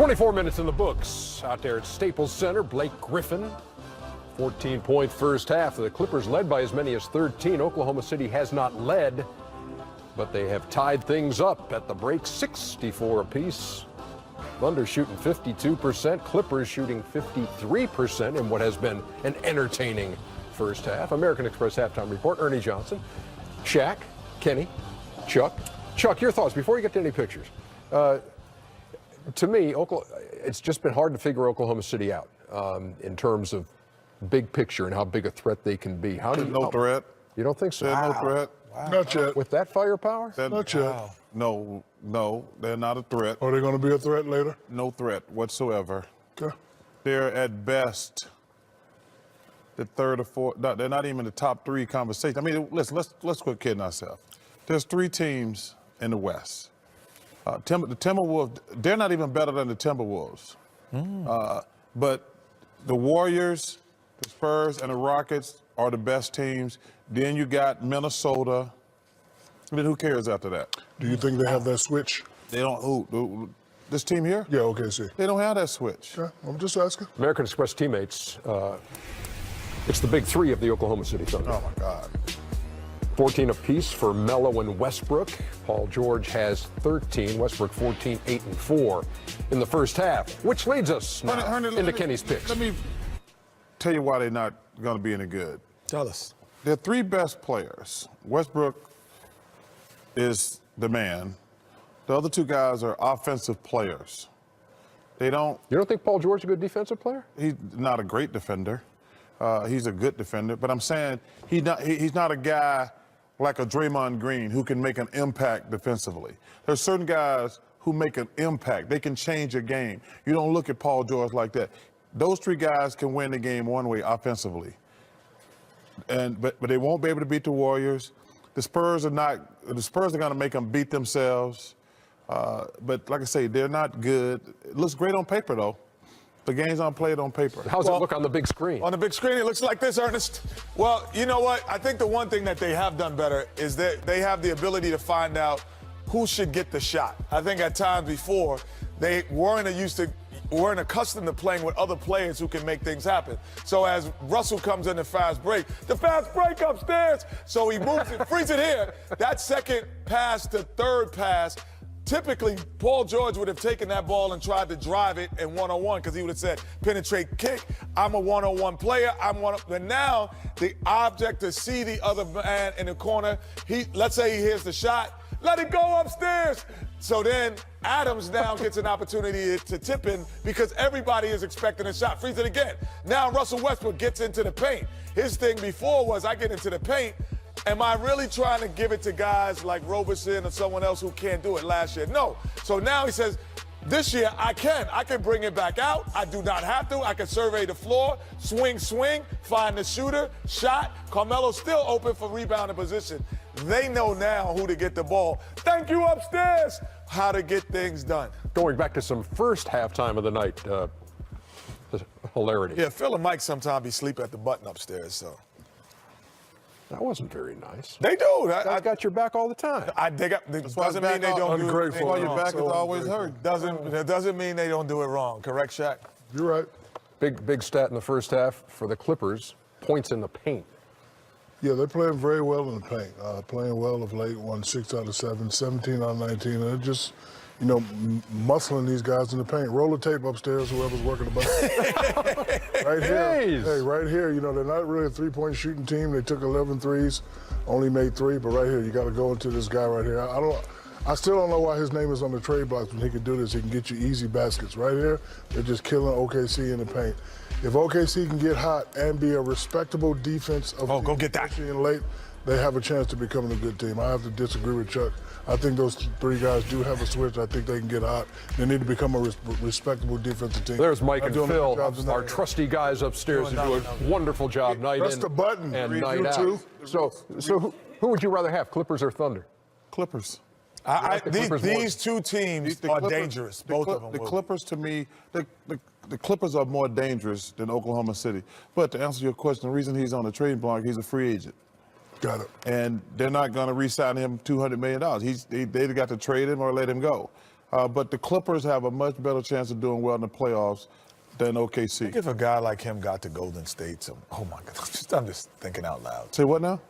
24 minutes in the books. Out there at Staples Center, Blake Griffin, 14-point first half. The Clippers led by as many as 13. Oklahoma City has not led, but they have tied things up at the break, 64 apiece. Thunder shooting 52%, Clippers shooting 53% in what has been an entertaining first half. American Express halftime report, Ernie Johnson, Shaq, Kenny, Chuck. Chuck, your thoughts before you get to any pictures. To me, it's just been hard to figure Oklahoma City out in terms of big picture and how big a threat they can be. How do you No threat. You don't think so? They're no threat. Wow. Not yet. With that firepower? Not yet. Wow. No, they're not a threat. Are they going to be a threat later? No threat whatsoever. Okay. They're at best the third or fourth. No, they're not even the top three conversation. I mean, listen, let's quit kidding ourselves. There's three teams in the West. The Timberwolves, they're not even better than the Timberwolves. But the Warriors, the Spurs, and the Rockets are the best teams. Then you got Minnesota. Then who cares after that? Do you think they have that switch? They don't. Who? This team here? Yeah, okay, see. They don't have that switch. Okay, I'm just asking. American Express teammates, it's the big three of the Oklahoma City Thunder. Oh, my God. 14 apiece for Melo and Westbrook. Paul George has 13. Westbrook 14, 8 and 4 in the first half, which leads us now into Kenny's picks. Let me tell you why they're not going to be any good. Tell us. Their three best players. Westbrook is the man. The other two guys are offensive players. You don't think Paul George is a good defensive player? He's not a great defender. He's a good defender, but I'm saying he's not a guy like a Draymond Green who can make an impact defensively. There's certain guys who make an impact. They can change a game. You don't look at Paul George like that. Those three guys can win the game one way offensively. But they won't be able to beat the Warriors. The Spurs are going to make them beat themselves. But like I say, they're not good. It looks great on paper, though. The game's not played on paper. How's it look on the big screen? On the big screen, it looks like this, Ernest. Well, you know what? I think the one thing that they have done better is that they have the ability to find out who should get the shot. I think at times before, they weren't accustomed to playing with other players who can make things happen. So as Russell comes in the fast break upstairs, so he moves it, frees it here. That second pass to third pass, typically, Paul George would have taken that ball and tried to drive it in one-on-one because he would have said, penetrate, kick. I'm a one-on-one player. But now the object to see the other man in the corner, let's say he hears the shot, let it go upstairs. So then Adams now gets an opportunity to tip in because everybody is expecting a shot. Freeze it again. Now Russell Westbrook gets into the paint. His thing before was, I get into the paint. Am I really trying to give it to guys like Roberson or someone else who can't do it last year? No. So now he says, this year I can. I can bring it back out. I do not have to. I can survey the floor, swing, find the shooter, shot. Carmelo's still open for rebounding position. They know now who to get the ball. Thank you upstairs. How to get things done. Going back to some first halftime of the night, hilarity. Yeah, Phil and Mike sometimes be sleep at the button upstairs, so. That wasn't very nice. They do. I got your back all the time. Doesn't mean they don't do it. Ungrateful. Well, your back is always hurt. Doesn't mean they don't do it wrong. Correct, Shaq? You're right. Big stat in the first half for the Clippers, points in the paint. Yeah, they're playing very well in the paint. Playing well of late, won 6 out of 7, 17 out of 19. And they're just, muscling these guys in the paint. Roll the tape upstairs, whoever's working the bus. Right here. Hey, right here, they're not really a three-point shooting team. They took 11 threes, only made 3. But right here, you got to go into this guy right here. I still don't know why his name is on the trade blocks when he can do this. He can get you easy baskets. Right here, they're just killing OKC in the paint. If OKC can get hot and be a respectable defense go get that. In late, they have a chance to becoming a good team. I have to disagree with Chuck. I think those three guys do have a switch. I think they can get hot. They need to become a respectable defensive team. There's Mike and Phil, our trusty guys upstairs who do a wonderful job night Press in the button. and night out. So who would you rather have, Clippers or Thunder? Clippers. These two teams are dangerous, both of them. The Clippers, to me, the Clippers are more dangerous than Oklahoma City. But to answer your question, the reason he's on the trading block, he's a free agent. Got it. And they're not going to re-sign him $200 million. They got to trade him or let him go. But the Clippers have a much better chance of doing well in the playoffs than OKC. If a guy like him got to Golden State, oh my God, I'm just thinking out loud. Say what now?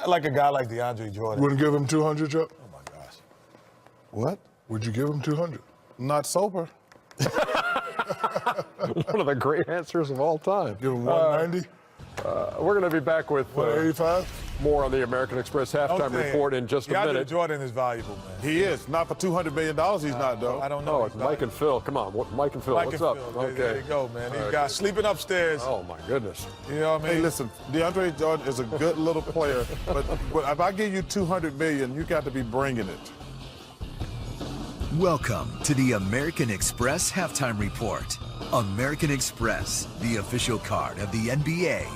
Like a guy like Deandre Jordan. Wouldn't give him 200, Chuck? Oh my gosh. What? Would you give him 200? Not sober. One of the great answers of all time. Give him 190? We're going to be back with 185? more on the American Express halftime report in just a DeAndre minute. Jordan is valuable, man. He is. Not for $200 million, he's not, though. I don't know. Oh, it's Mike and Phil. Come on, Mike and Phil. Mike What's and up? Phil. There you go, man. These guys sleeping upstairs. Oh my goodness. You know what I mean? Hey, listen, DeAndre Jordan is a good little player, but if I give you $200 million, you got to be bringing it. Welcome to the American Express Halftime Report. American Express, the official card of the NBA.